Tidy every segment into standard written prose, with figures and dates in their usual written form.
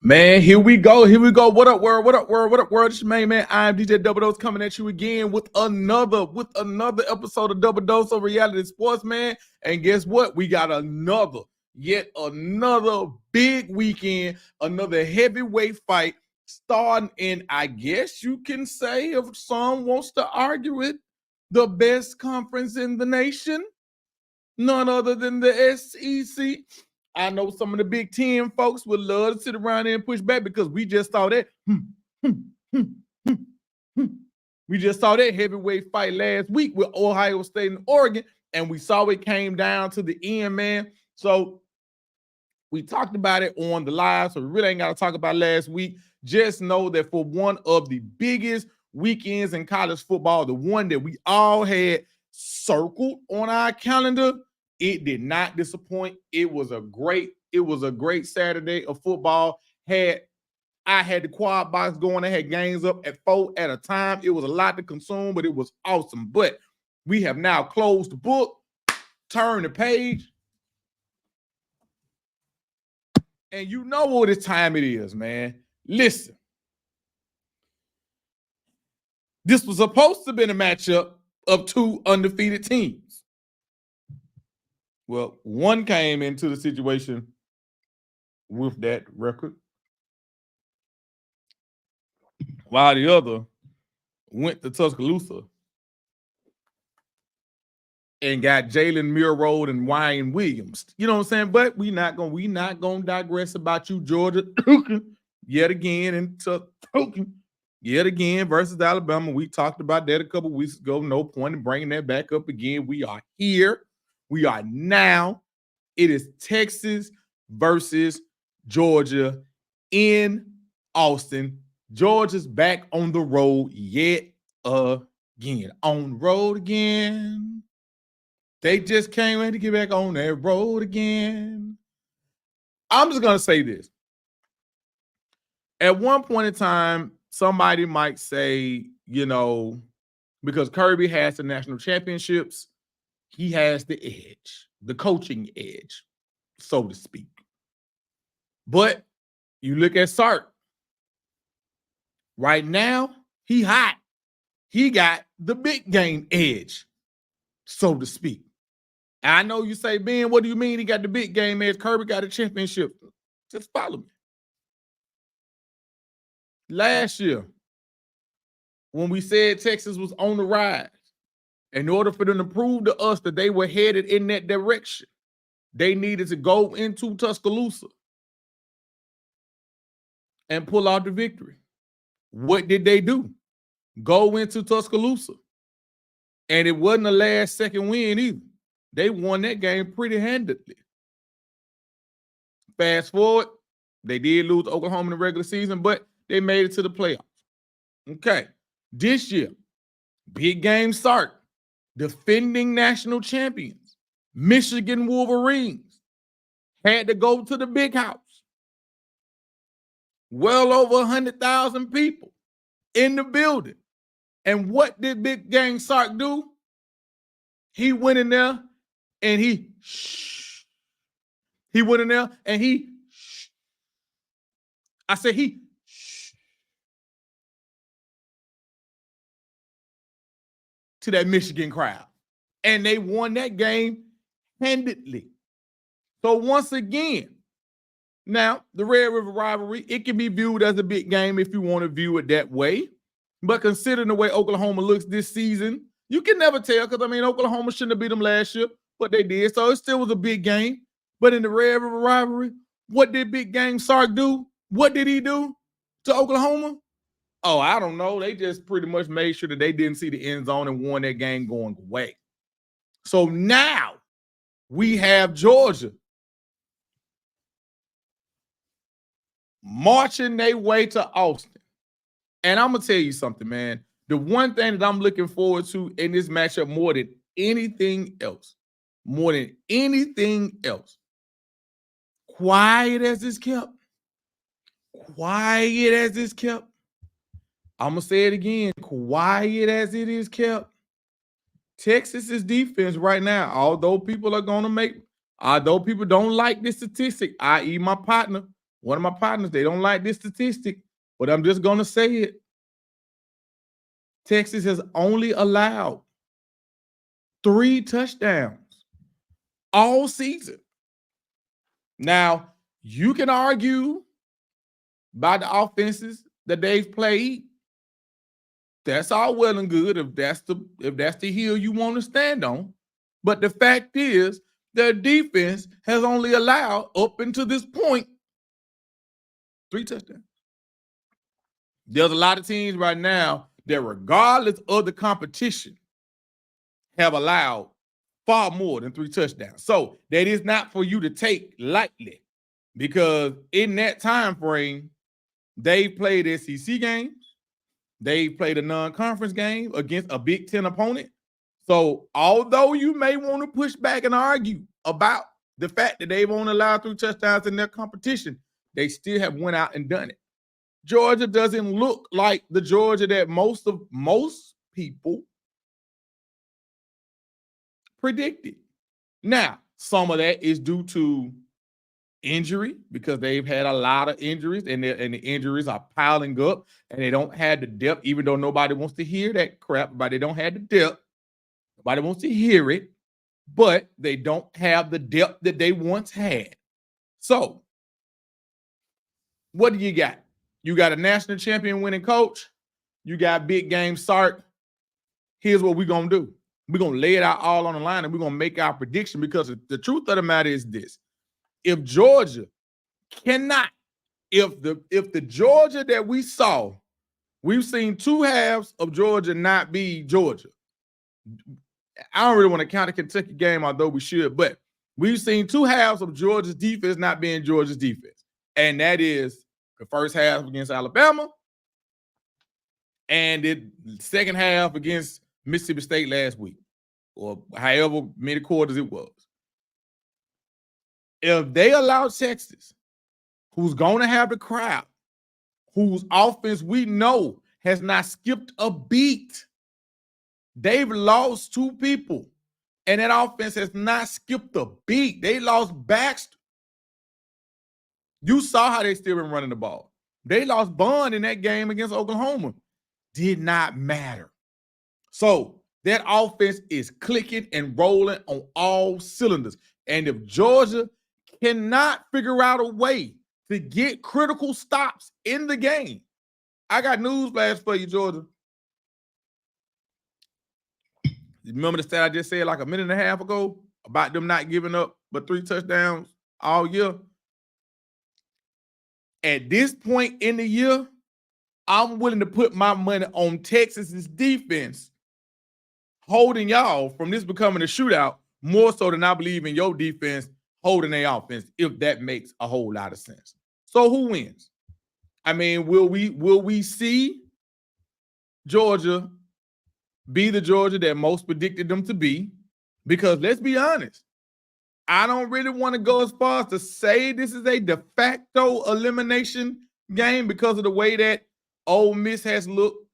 Man, here we go. What up, world? What up, world? It's your main man. I'm DJ Double Dose coming at you again with another episode of Double Dose of Reality Sports, man. And guess what? We got yet another big weekend, another heavyweight fight starting in, I guess you can say, if some wants to argue it, the best conference in the nation. None other than the SEC. I know some of the Big Ten folks would love to sit around there and push back because we just saw that. We just saw that heavyweight fight last week with Ohio State and Oregon, and we saw it came down to the end, man. So we talked about it on the live, so we really ain't got to talk about last week. Just know that for one of the biggest weekends in college football, the one that we all had circled on our calendar, it did not disappoint. It was a great Saturday of football. I had the quad box going. I had games up at 4 at a time. It was a lot to consume, but it was awesome. But we have now closed the book, turned the page, and you know what time it is, man. Listen, this was supposed to have been a matchup of two undefeated teams. Well, one came into the situation with that record, while the other went to Tuscaloosa and got Jalen Milroe and Wayne Williams. You know what I'm saying? But we not gonna digress about you, Georgia, yet again, and yet again versus Alabama. We talked about that a couple weeks ago. No point in bringing that back up again. We are here. We are now. It is Texas versus Georgia in Austin. Georgia's back on the road yet again. On the road again. They just can't wait to get back on that road again. I'm just going to say this. At one point in time, somebody might say, because Kirby has the national championships, he has the edge, the coaching edge, so to speak. But you look at Sark. Right now, he hot. He got the big game edge, so to speak. And I know you say, Ben, what do you mean he got the big game edge? Kirby got a championship. Just follow me. Last year, when we said Texas was on the rise, in order for them to prove to us that they were headed in that direction, they needed to go into Tuscaloosa and pull out the victory. What did they do? Go into Tuscaloosa. And it wasn't a last-second win either. They won that game pretty handedly. Fast forward, they did lose to Oklahoma in the regular season, but they made it to the playoffs. Okay. This year, big game Sark, defending national champions, Michigan Wolverines, had to go to the big house. Well over 100,000 people in the building. And what did big game Sark do? He went in there and he went in there and to that Michigan crowd. And they won that game handedly. So once again, now the Red River rivalry, it can be viewed as a big game if you want to view it that way. But considering the way Oklahoma looks this season, you can never tell because, Oklahoma shouldn't have beat them last year, but they did. So it still was a big game. But in the Red River rivalry, what did big game Sark do? What did he do to Oklahoma? Oh, I don't know. They just pretty much made sure that they didn't see the end zone and won that game going away. So now we have Georgia marching their way to Austin. And I'm going to tell you something, man. The one thing that I'm looking forward to in this matchup more than anything else, quiet as it's kept, I'm going to say it again, quiet as it is kept, Texas's defense right now, although people are going to make Although people don't like this statistic, i.e. my partner, one of my partners, they don't like this statistic, but I'm just going to say it. Texas has only allowed 3 touchdowns all season. Now, you can argue about the offenses that they've played. That's all well and good if that's the hill you want to stand on. But the fact is, their defense has only allowed, up until this point, 3 touchdowns. There's a lot of teams right now that, regardless of the competition, have allowed far more than 3 touchdowns. So that is not for you to take lightly, because in that time frame, they've played SEC games. They've played a non-conference game against a Big Ten opponent. So although you may want to push back and argue about the fact that they've only allowed 3 touchdowns in their competition, they still have went out and done it. Georgia doesn't look like the Georgia that most people predicted. Now, some of that is due to injury, because they've had a lot of injuries, and the injuries are piling up, and they don't have the depth, even though nobody wants to hear that crap, but they don't have the depth. Nobody wants to hear it, but they don't have the depth that they once had. So, what do you got? You got a national champion winning coach. You got big game Sark. Here's what we're going to do. We're going to lay it out all on the line, and we're going to make our prediction, because the truth of the matter is this. If Georgia cannot, if the Georgia that we saw, we've seen 2 halves of Georgia not be Georgia. I don't really want to count the Kentucky game, although we should, but we've seen 2 halves of Georgia's defense not being Georgia's defense. And that is the first half against Alabama and the second half against Mississippi State last week, or however many quarters it was. If they allow Texas, who's going to have the crowd, whose offense we know has not skipped a beat, they've lost 2 people, and that offense has not skipped a beat. They lost Baxter. You saw how they still been running the ball. They lost Bond in that game against Oklahoma. Did not matter. So that offense is clicking and rolling on all cylinders. And if Georgia cannot figure out a way to get critical stops in the game, I got news flash for you, Georgia. Remember the stat I just said like a minute and a half ago about them not giving up but 3 touchdowns all year? At this point in the year, I'm willing to put my money on Texas's defense holding y'all from this becoming a shootout, more so than I believe in your defense holding their offense, if that makes a whole lot of sense. So who wins? I mean, will we see Georgia be the Georgia that most predicted them to be? Because let's be honest, I don't really want to go as far as to say this is a de facto elimination game because of the way that Ole Miss has looked,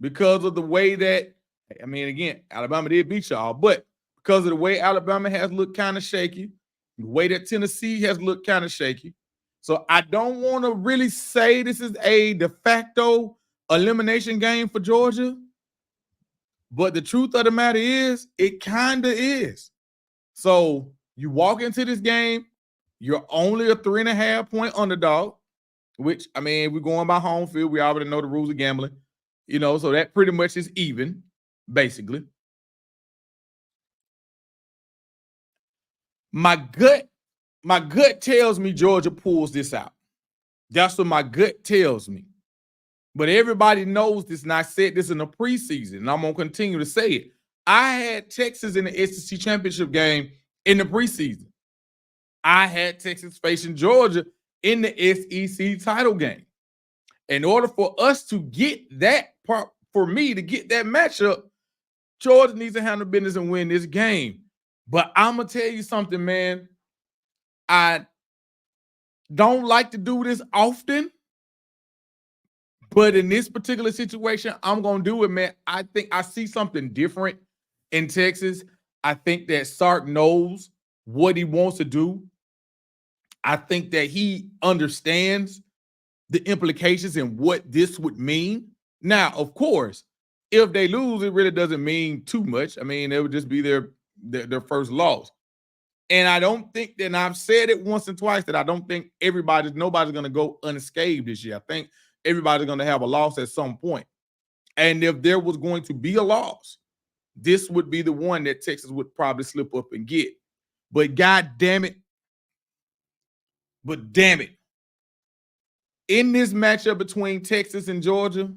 because of the way that, I mean, again, Alabama did beat y'all, but because of the way Alabama has looked kind of shaky, the way that Tennessee has looked kind of shaky. So I don't want to really say this is a de facto elimination game for Georgia, but the truth of the matter is it kind of is. So you walk into this game, you're only a 3.5-point underdog, which, I mean, we're going by home field. We already know the rules of gambling, so that pretty much is even, basically. My gut tells me Georgia pulls this out. That's what my gut tells me. But everybody knows this, and I said this in the preseason, and I'm going to continue to say it. I had Texas in the SEC championship game in the preseason. I had Texas facing Georgia in the SEC title game. In order for us to get that part, for me to get that matchup, Georgia needs to handle business and win this game. But I'm going to tell you something, man. I don't like to do this often, but in this particular situation, I'm going to do it, man. I think I see something different in Texas. I think that Sark knows what he wants to do. I think that he understands the implications and what this would mean. Now, of course, if they lose, it really doesn't mean too much. I mean, it would just be their first loss. And I don't think that, and I've said it once and twice, that I don't think nobody's going to go unscathed this year. I think everybody's going to have a loss at some point. And if there was going to be a loss, this would be the one that Texas would probably slip up and get. But God damn it. But damn it. In this matchup between Texas and Georgia,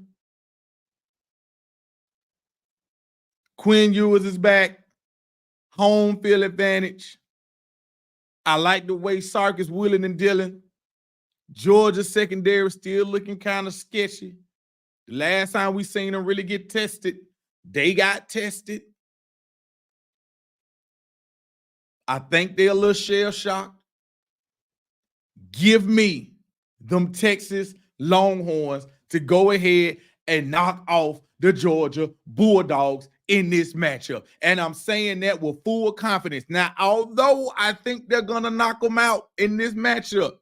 Quinn Ewers is back. Home field advantage. I like the way Sark is willing and dealing. Georgia's secondary is still looking kind of sketchy. The last time we seen them really get tested, they got tested. I think they're a little shell-shocked. Give me them Texas Longhorns to go ahead and knock off the Georgia Bulldogs in this matchup. And I'm saying that with full confidence. Now, although I think they're going to knock them out in this matchup,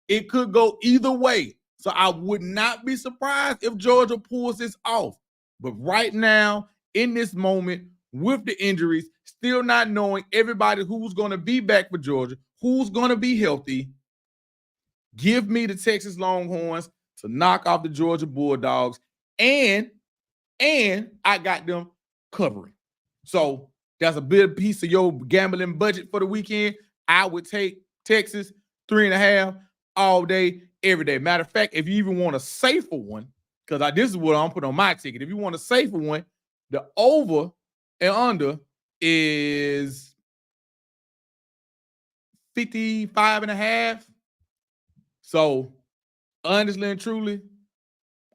it could go either way. So I would not be surprised if Georgia pulls this off. But right now, in this moment, with the injuries, still not knowing everybody who's going to be back for Georgia, who's going to be healthy, give me the Texas Longhorns to knock off the Georgia Bulldogs, and I got them covering. So that's a big piece of your gambling budget for the weekend. I would take Texas 3.5 all day, every day. Matter of fact, if you even want a safer one, because this is what I'm putting on my ticket. If you want a safer one, the over and under is 55.5. So honestly and truly,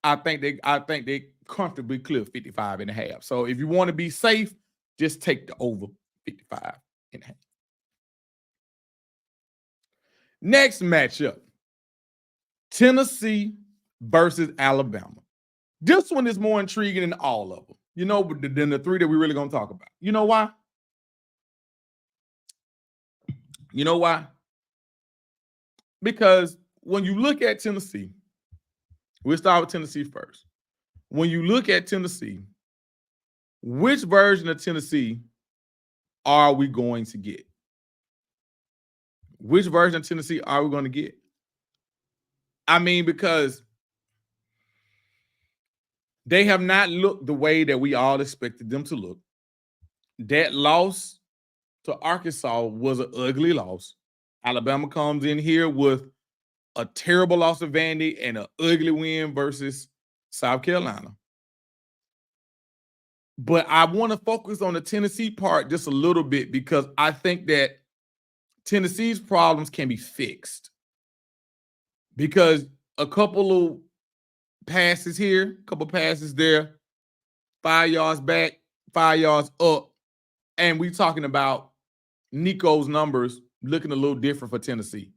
I think they comfortably clear 55.5. So if you want to be safe, just take the over 55.5. Next matchup, Tennessee versus Alabama. This one is more intriguing than all of them, than the three that we're really going to talk about. You know why? You know why? Because when you look at Tennessee, we'll start with Tennessee first. When you look at Tennessee, which version of Tennessee are we going to get? Which version of Tennessee are we going to get? I mean, because they have not looked the way that we all expected them to look. That loss to Arkansas was an ugly loss. Alabama comes in here with a terrible loss of Vandy and an ugly win versus South Carolina. But I want to focus on the Tennessee part just a little bit, because I think that Tennessee's problems can be fixed. Because a couple of passes here, a couple passes there, 5 yards back, 5 yards up, and we talking about Nico's numbers looking a little different for Tennessee.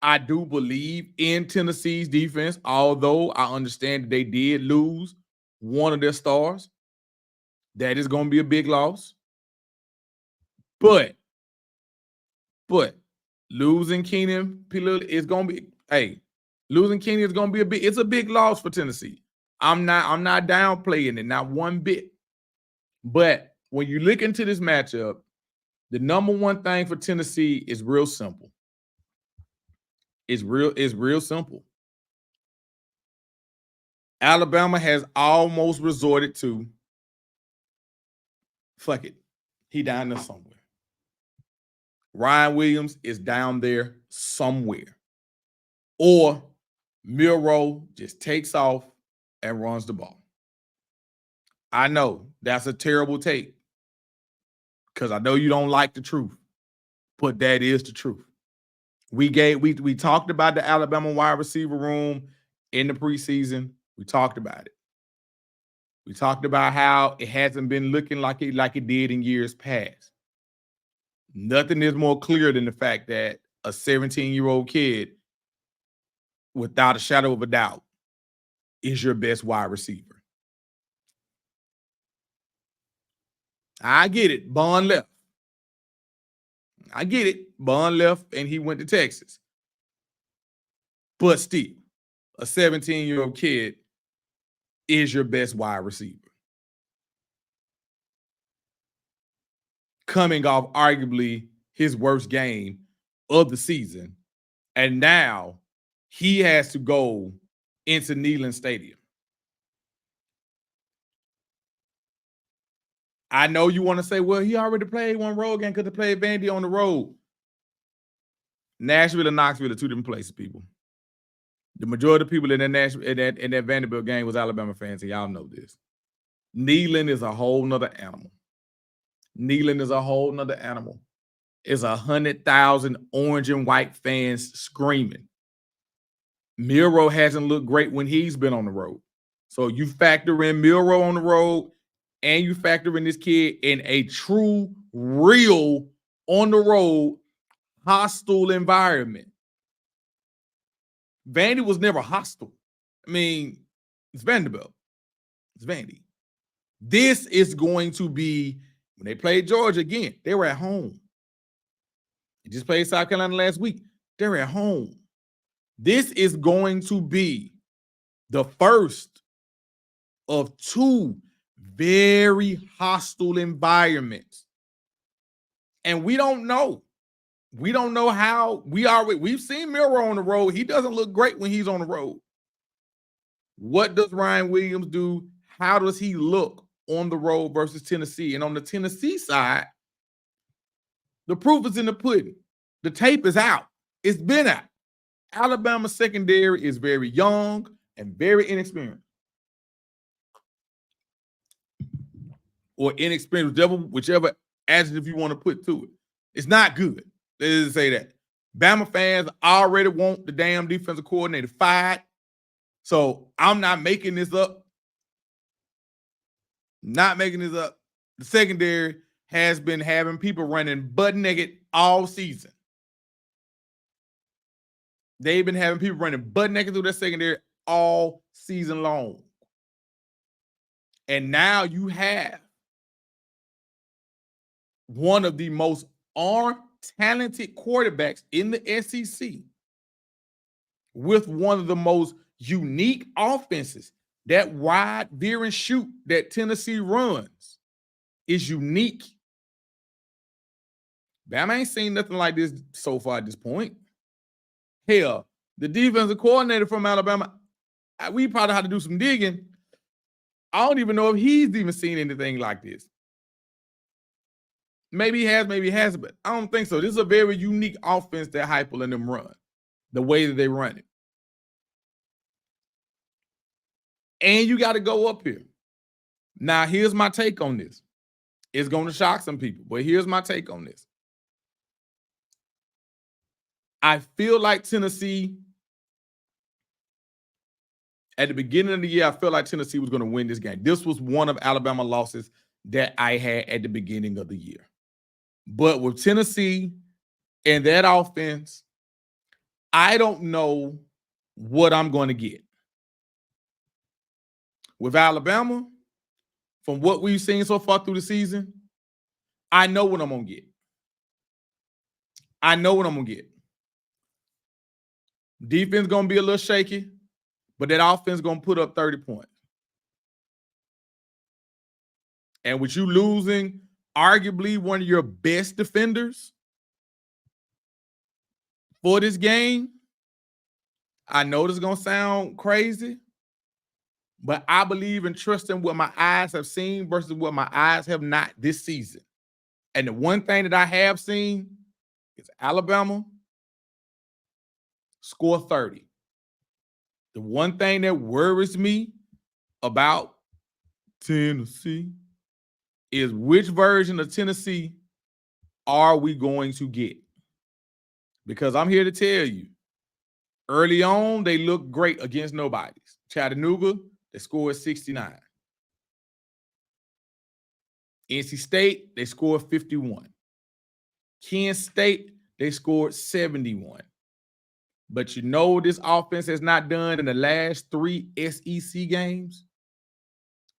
I do believe in Tennessee's defense, although I understand that they did lose one of their stars. That is going to be a big loss. But losing Keenan is going to be, losing Keenan is going to be it's a big loss for Tennessee. I'm not downplaying it, not one bit. But when you look into this matchup, the number one thing for Tennessee is real simple. It's real simple. Alabama has almost resorted to, fuck it, he down there somewhere. Ryan Williams is down there somewhere. Or Milroe just takes off and runs the ball. I know that's a terrible take, because I know you don't like the truth, but that is the truth. We talked about the Alabama wide receiver room in the preseason. We talked about it. We talked about how it hasn't been looking like it did in years past. Nothing is more clear than the fact that a 17-year-old kid, without a shadow of a doubt, is your best wide receiver. I get it. Bond left. I get it. Bond left and he went to Texas. But still, a 17-year-old kid is your best wide receiver. Coming off arguably his worst game of the season. And now he has to go into Neyland Stadium. I know you want to say, well, he already played one road game because he played Vandy on the road. Nashville and Knoxville are two different places, people. The majority of people in that Vanderbilt game was Alabama fans, and y'all know this. Neyland is a whole nother animal. Neyland is a whole nother animal. It's 100,000 orange and white fans screaming. Milroe hasn't looked great when he's been on the road. So you factor in Milroe on the road, and you factor in this kid in a true, real, on the road, hostile environment. Vandy was never hostile. I mean, it's Vanderbilt. It's Vandy. This is going to be, when they played Georgia again, they were at home. They just played South Carolina last week. They're at home. This is going to be the first of two very hostile environments. And we don't know. We don't know how. We've seen Milroe on the road. He doesn't look great when he's on the road. What does Ryan Williams do? How does he look on the road versus Tennessee? And on the Tennessee side, the proof is in the pudding. The tape is out. It's been out. Alabama secondary is very young and very inexperienced. Or inexperienced, whichever adjective you want to put to it. It's not good. Let's just say that. Bama fans already want the damn defensive coordinator fired. So I'm not making this up. Not making this up. The secondary has been having people running butt naked all season. They've been having people running butt naked through their secondary all season long. And now you have one of the most talented quarterbacks in the SEC with one of the most unique offenses. That wide veer and shoot that Tennessee runs is unique. Bama ain't seen nothing like this so far at this point. Hell, the defensive coordinator from Alabama, we probably had to do some digging. I don't even know if he's even seen anything like this. Maybe he has, maybe he hasn't, but I don't think so. This is a very unique offense that Heupel and them run, the way that they run it. And you got to go up here. Now, here's my take on this. It's going to shock some people, but here's my take on this. I feel like Tennessee, at the beginning of the year, I felt like Tennessee was going to win this game. This was one of Alabama's losses that I had at the beginning of the year. But with Tennessee and that offense, I don't know what I'm going to get. With Alabama, from what we've seen so far through the season, I know what I'm going to get. I know what I'm going to get. Defense going to be a little shaky, but that offense going to put up 30 points. And with you losing arguably one of your best defenders for this game, I know this is going to sound crazy, but I believe in trusting what my eyes have seen versus what my eyes have not this season. And the one thing that I have seen is Alabama score 30. The one thing that worries me about Tennessee is which version of Tennessee are we going to get? Because I'm here to tell you, early on, they looked great against nobodies. Chattanooga, they scored 69. NC State, they scored 51. Kansas State, they scored 71. But you know this offense has not done in the last 3 SEC games?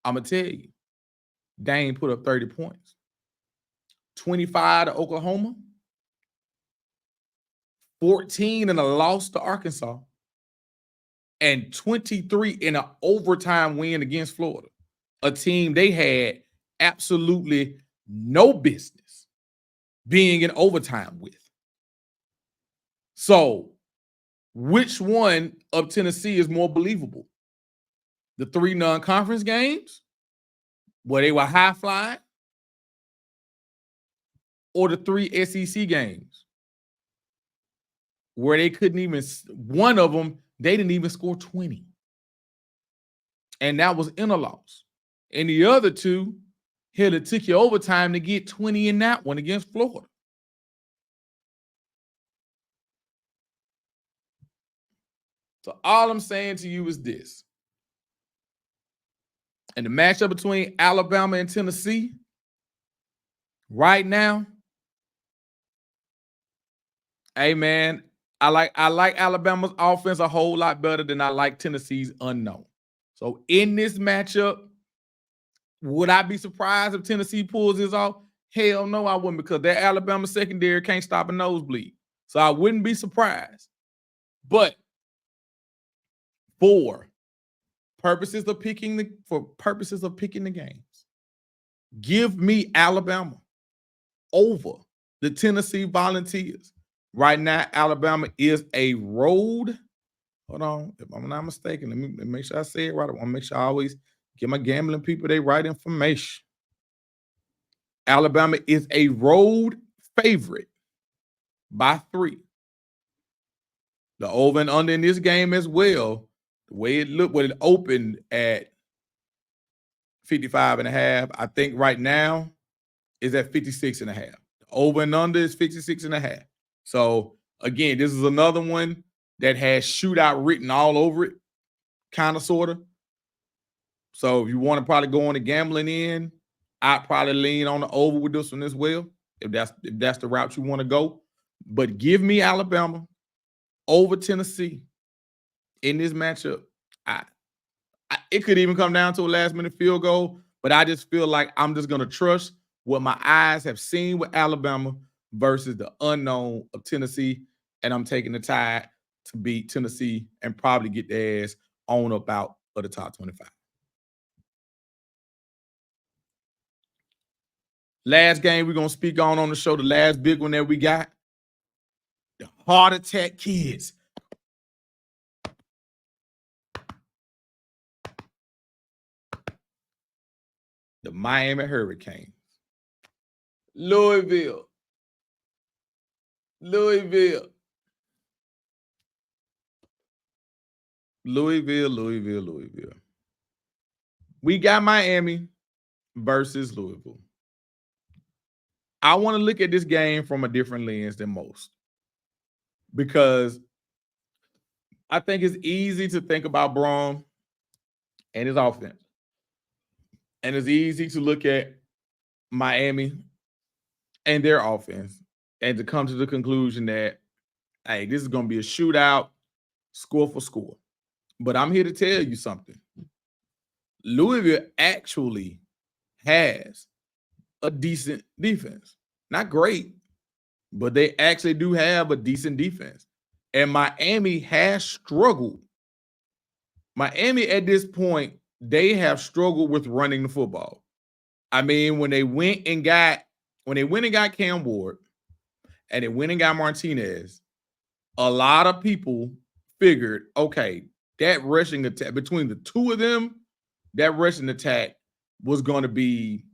I'm going to tell you, they ain't put up 30 points. 25 to Oklahoma, 14 in a loss to Arkansas, and 23 in an overtime win against Florida, a team they had absolutely no business being in overtime with. So, which one of Tennessee is more believable? The 3 non-conference games where they were high flying, or the 3 SEC games where they couldn't even, one of them, they didn't even score 20. And that was in a loss. And the other 2, hell, it took you overtime to get 20 in that one against Florida. So all I'm saying to you is this. And the matchup between Alabama and Tennessee right now, hey man, I like Alabama's offense a whole lot better than I like Tennessee's unknown. So in this matchup, would I be surprised if Tennessee pulls this off? Hell no, I wouldn't, because their Alabama secondary can't stop a nosebleed. So I wouldn't be surprised. But for purposes of picking the games, give me Alabama over the Tennessee Volunteers. Right now, Alabama is a road. Hold on, if I'm not mistaken, let me make sure I say it right. I want to make sure I always give my gambling people their right information. Alabama is a road favorite by 3. The over and under in this game as well, the way it looked when it opened at 55.5, I think right now is at 56.5. The over and under is 56.5. So again, this is another one that has shootout written all over it, kind of, sort of. So if you want to probably go on the gambling end, I'd probably lean on the over with this one as well, if that's the route you want to go. But give me Alabama over Tennessee in this matchup. It could even come down to a last-minute field goal, but I just feel like I'm just going to trust what my eyes have seen with Alabama versus the unknown of Tennessee, and I'm taking the Tide to beat Tennessee and probably get their ass on up out of the top 25. Last game we're going to speak on the show, the last big one that we got, the Heart Attack Kids. The Miami Hurricanes. Louisville. We got Miami versus Louisville. I want to look at this game from a different lens than most, because I think it's easy to think about Braun and his offense. And it's easy to look at Miami and their offense and to come to the conclusion that, hey, this is going to be a shootout, score for score. But I'm here to tell you something. Louisville actually has a decent defense. Not great, but they actually do have a decent defense. And Miami has struggled. Miami at this point, they have struggled with running the football. I mean, when they went and got Cam Ward and they went and got Martinez, a lot of people figured, okay, that rushing attack between the two of them, that rushing attack was going to be,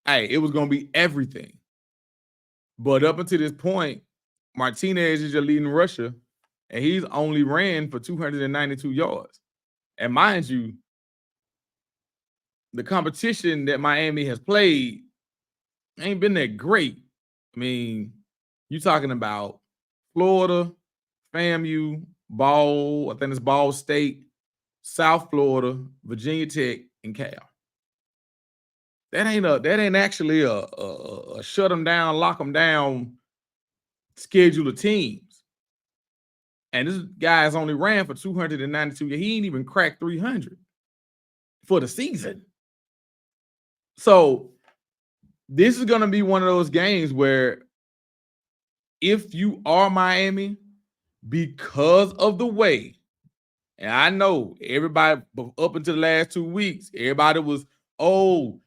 it was going to be everything. But up until this point, Martinez is your leading rusher, and he's only ran for 292 yards. And mind you, the competition that Miami has played ain't been that great. I mean, you're talking about Florida, FAMU, Ball, I think it's Ball State, South Florida, Virginia Tech, and Cal. That ain't actually a shut them down, lock them down schedule of teams. And this guy's only ran for 292. He ain't even cracked 300 for the season. So this is going to be one of those games where if you are Miami, because of the way, and I know everybody up until the last 2 weeks, everybody was, oh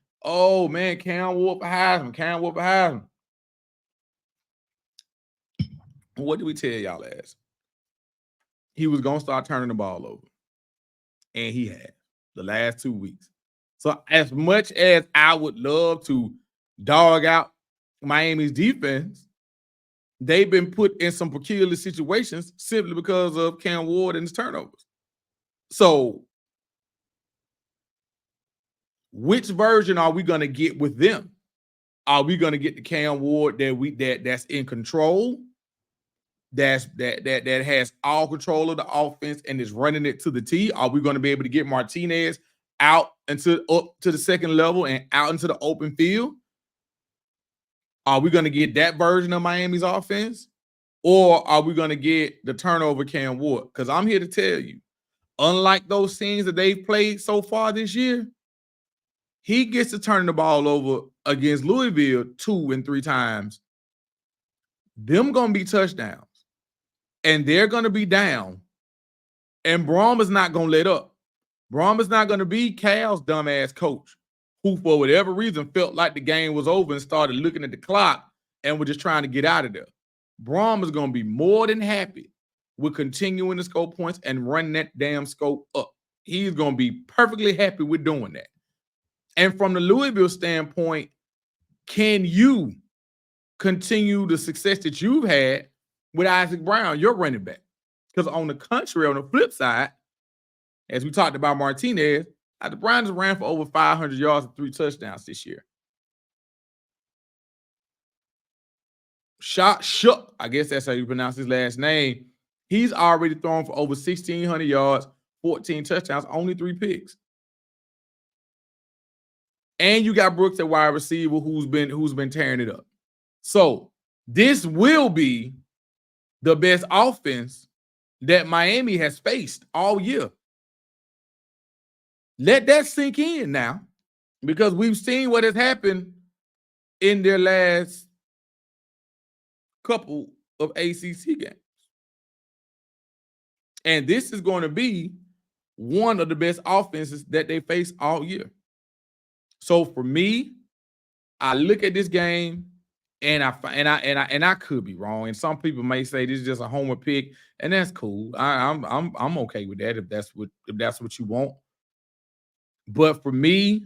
man, Cam Ward for Heisman. What did we tell y'all last? He was gonna start turning the ball over, and he had the last 2 weeks. So as much as I would love to dog out Miami's defense, they've been put in some peculiar situations simply because of Cam Ward and his turnovers. So which version are we going to get with them? Are we going to get the Cam Ward that's in control, that has all control of the offense and is running it to the T? Are we going to be able to get Martinez out up to the second level and out into the open field? Are we going to get that version of Miami's offense? Or are we going to get the turnover Cam Ward? Because I'm here to tell you, unlike those scenes that they've played so far this year, he gets to turn the ball over against Louisville 2 and 3 times. Them going to be touchdowns. And they're going to be down. And Brom is not going to let up. Brom is not going to be Cal's dumbass coach, who for whatever reason felt like the game was over and started looking at the clock and was just trying to get out of there. Brom is going to be more than happy with continuing to score points and run that damn scope up. He's going to be perfectly happy with doing that. And from the Louisville standpoint, can you continue the success that you've had with Isaac Brown, your running back? Because on the contrary, on the flip side, as we talked about Martinez, the Browns ran for over 500 yards and 3 touchdowns this year. Shook, I guess that's how you pronounce his last name. He's already thrown for over 1,600 yards, 14 touchdowns, only 3 picks. And you got Brooks at wide receiver who's been tearing it up. So this will be the best offense that Miami has faced all year. Let that sink in now, because we've seen what has happened in their last couple of ACC games. And this is going to be one of the best offenses that they face all year. So for me, I look at this game and I could be wrong. And some people may say this is just a homer pick, and that's cool. I'm okay with that if that's what you want. But for me,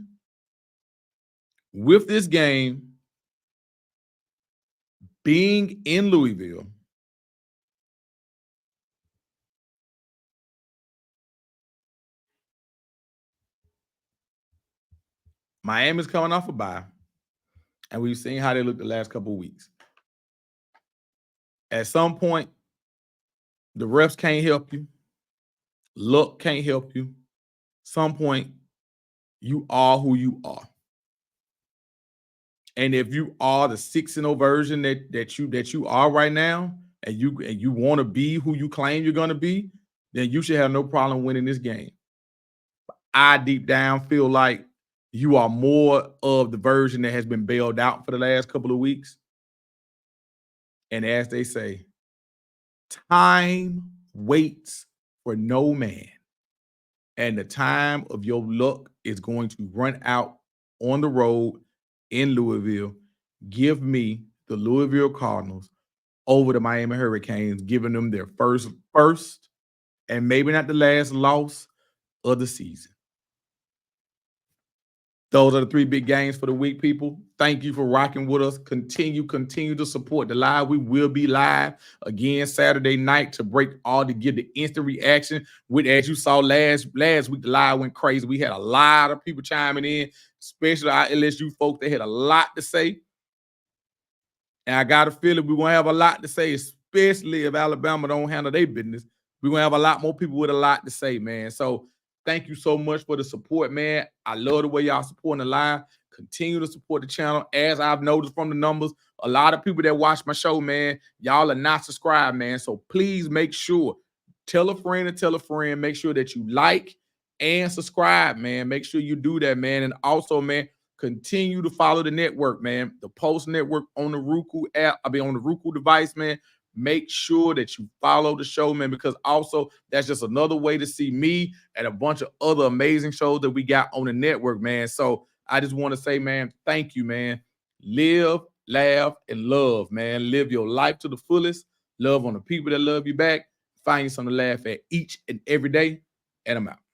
with this game being in Louisville, Miami's coming off a bye, and we've seen how they look the last couple of weeks. At some point, the refs can't help you. Luck can't help you. Some point, you are who you are. And if you are the 6-0 version that you are right now, and you want to be who you claim you're going to be, then you should have no problem winning this game. I deep down feel like you are more of the version that has been bailed out for the last couple of weeks. And as they say, time waits for no man. And the time of your luck is going to run out on the road in Louisville. Give me the Louisville Cardinals over the Miami Hurricanes, giving them their first and maybe not the last loss of the season. Those are the 3 big games for the week, people. Thank you for rocking with us. Continue to support the live. We will be live again Saturday night to give the instant reaction. As you saw last week, the live went crazy. We had a lot of people chiming in, especially our LSU folks. They had a lot to say. And I got a feeling we're going to have a lot to say, especially if Alabama don't handle their business. We're going to have a lot more people with a lot to say, man. So thank you so much for the support, man. I love the way y'all supporting the live. Continue to support the channel. As I've noticed from the numbers, a lot of people that watch my show, man, y'all are not subscribed, man. So please make sure, tell a friend and tell a friend. Make sure that you like and subscribe, man. Make sure you do that, man. And also, man, continue to follow the network, man. The Post Network on the Roku app, on the Roku device, man. Make sure that you follow the show, man, because also that's just another way to see me and a bunch of other amazing shows that we got on the network, man. So I just want to say, man, thank you, man. Live, laugh, and love, man. Live your life to the fullest. Love on the people that love you back. Find you something to laugh at each and every day. And I'm out.